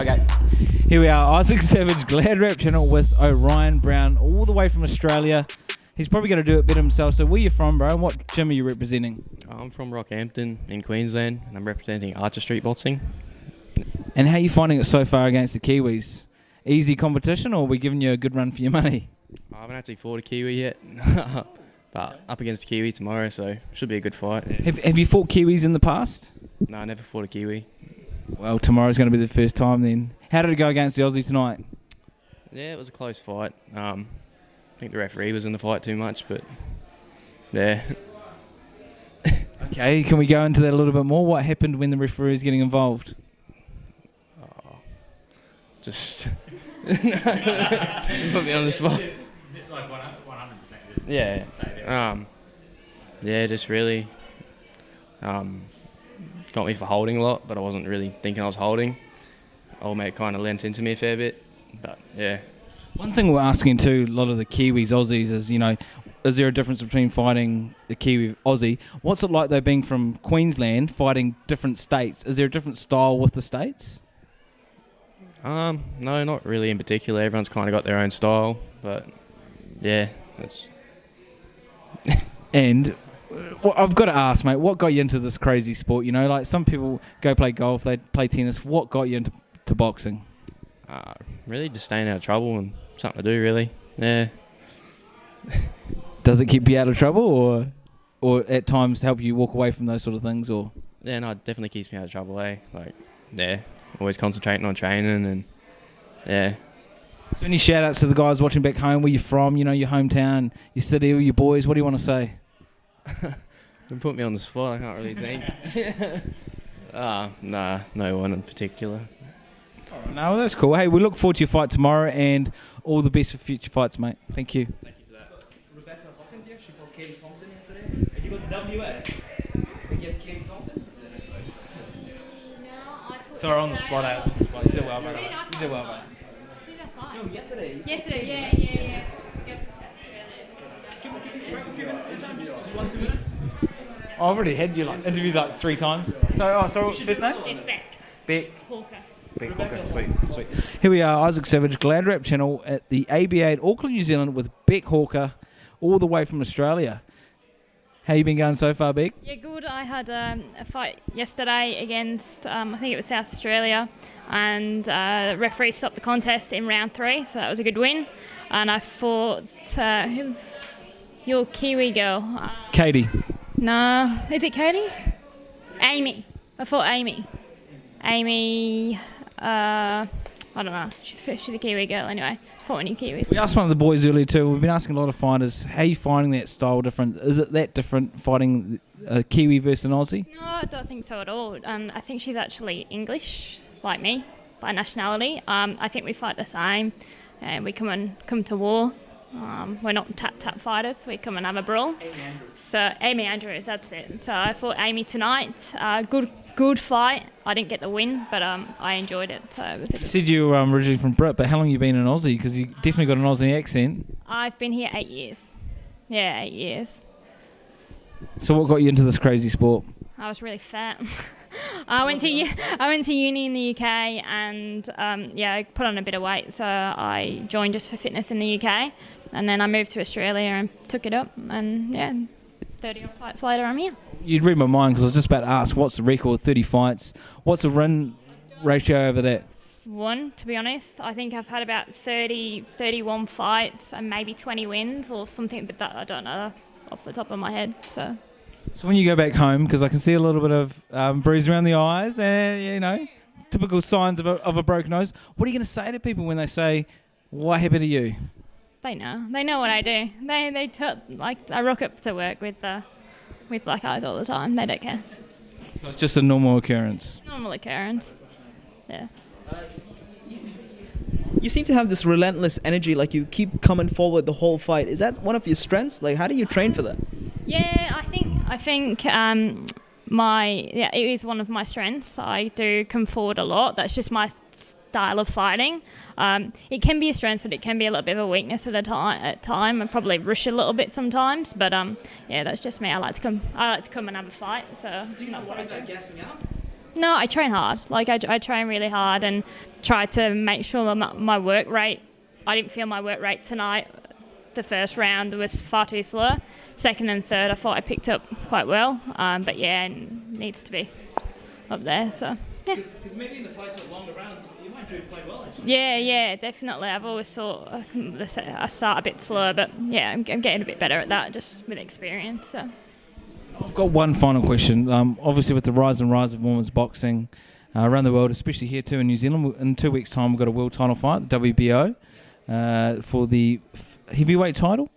Okay, here we are, Isaac Savage, GladrapChannel with Orion Brown, all the way from Australia. He's probably going to do it better himself. So where you from, bro? And what gym are you representing? I'm from Rockhampton in Queensland, and I'm representing Archer Street Boxing. And how are you finding it so far against the Kiwis? Easy competition, or are we giving you a good run for your money? I haven't actually fought a Kiwi yet, but up against a Kiwi tomorrow, so should be a good fight. Yeah. Have you fought Kiwis in the past? No, I never fought a Kiwi. Well, tomorrow's going to be the first time then. How did it go against the Aussie tonight? Yeah, it was a close fight. I think the referee was in the fight too much, but yeah. Okay, can we go into that a little bit more? What happened when the referee was getting involved? Just put me on the spot. Like 100%. Yeah. Yeah, just really got me for holding a lot, but I wasn't really thinking I was holding. Old mate kind of lent into me a fair bit, but yeah. One thing we're asking too, a lot of the Kiwis, Aussies, is, you know, is there a difference between fighting the Kiwi Aussie? What's it like though being from Queensland, fighting different states? Is there a different style with the states? No, not really in particular. Everyone's kind of got their own style, but yeah, that's... And well, I've got to ask, mate, what got you into this crazy sport? You know, like some people go play golf, they play tennis. What got you into boxing? Really just staying out of trouble and something to do, really. Yeah. Does it keep you out of trouble, or at times help you walk away from those sort of things, or? Yeah, no, it definitely keeps me out of trouble, eh? Like, yeah, always concentrating on training and, yeah. So any shout-outs to the guys watching back home, where you're from, you know, your hometown, your city, your boys, what do you want to say? Don't put me on the spot, I can't really think. Nah, no one in particular. Oh, no, that's cool. Hey, we look forward to your fight tomorrow, and all the best for future fights, mate. Thank you. Thank you for that. Rebecca Hawkins here, she fought Katie Thompson yesterday. Have you got the WA against Katie Thompson? Sorry, on the spot, I was on the spot. You did well, mate. You did well, mate. No, yesterday. Yesterday, yeah. Can you break a few minutes? Just 1, 2 minutes? I already had you interviewed 3 times. So, first name? It's Beck. Beck. Hawker. Beck. Okay, sweet. Here we are, Isaac Savage, GladrapChannel at the ABA at Auckland, New Zealand with Beck Hawker, all the way from Australia. How you been going so far, Beck? Yeah, good. I had a fight yesterday against, I think it was South Australia, and the referee stopped the contest in round 3, so that was a good win. And I fought your Kiwi girl. Katie. No, is it Katie? Amy. I fought Amy. I don't know. She's a Kiwi girl anyway. Fought any Kiwis. We asked one of the boys earlier too. We've been asking a lot of fighters, how are you finding that style different? Is it that different fighting a Kiwi versus an Aussie? No, I don't think so at all. And I think she's actually English, like me, by nationality. I think we fight the same. And we come to war. We're not tap fighters. We come and have a brawl. Amy Andrews, that's it. So I fought Amy tonight. Good fight. I didn't get the win, but I enjoyed it. So it was. You said you were originally from Brit, but how long have you been in Aussie? Because you definitely got an Aussie accent. I've been here 8 years. Yeah, 8 years. So what got you into this crazy sport? I was really fat. I went to uni in the UK, and I put on a bit of weight. So I joined just for fitness in the UK, and then I moved to Australia and took it up. And 30 odd fights later, I'm here. You'd read my mind because I was just about to ask, what's the record? 30 fights. What's the win ratio over that? 1, to be honest. I think I've had about 31 fights and maybe 20 wins or something, but that I don't know off the top of my head. So when you go back home, because I can see a little bit of bruise around the eyes, and typical signs of a broken nose. What are you going to say to people when they say, "What happened to you"? They know. They know what I do. I rock up to work with black eyes all the time. They don't care. So it's just a normal occurrence. Normal occurrence. Yeah. You seem to have this relentless energy, like you keep coming forward the whole fight. Is that one of your strengths? Like, how do you train for that? Yeah, I think it is one of my strengths. I do come forward a lot. That's just my style of fighting. It can be a strength, but it can be a little bit of a weakness at time. I probably rush a little bit sometimes, but that's just me. I like to come and have a fight. So do you not worry about gassing out? No, I train hard. Like I train really hard and try to make sure my work rate. I didn't feel my work rate tonight. The first round was far too slow. Second and third, I thought I picked up quite well. But yeah, it needs to be up there. So yeah. Because maybe in the fights with longer rounds, you might do quite well actually. Yeah, definitely. I've always thought I start a bit slow, but yeah, I'm getting a bit better at that just with experience. So. I've got one final question. Obviously, with the rise of women's boxing around the world, especially here too in New Zealand, in 2 weeks' time we've got a world title fight, the WBO, for the heavyweight title,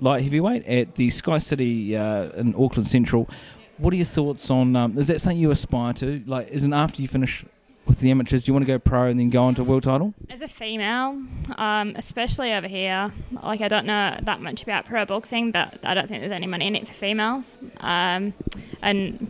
light heavyweight, at the Sky City in Auckland Central. What are your thoughts on? Is that something you aspire to? Like, isn't after you finish with the amateurs, do you want to go pro and then go on to world title? As a female, especially over here, like I don't know that much about pro boxing, but I don't think there's any money in it for females. And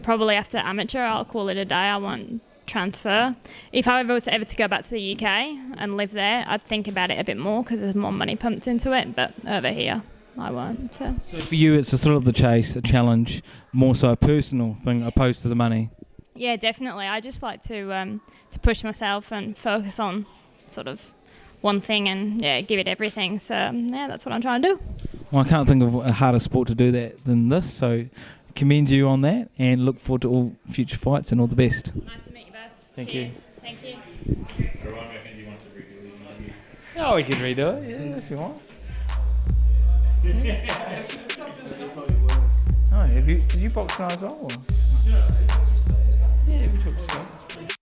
probably after amateur, I'll call it a day. I want transfer. If I was ever to go back to the UK and live there, I'd think about it a bit more because there's more money pumped into it. But over here, I won't. So for you, it's a sort of the chase, a challenge, more so a personal thing opposed to the money. Yeah, definitely. I just like to push myself and focus on sort of one thing and give it everything. So yeah, that's what I'm trying to do. Well, I can't think of a harder sport to do that than this. So commend you on that and look forward to all future fights and all the best. Nice to meet you both. Thank Cheers. you. Thank you. Orion reckons he wants to redo his interview. Oh, we can redo it, yeah, if you want. Oh, did you box tonight as well? Or? Yeah, we talked about it.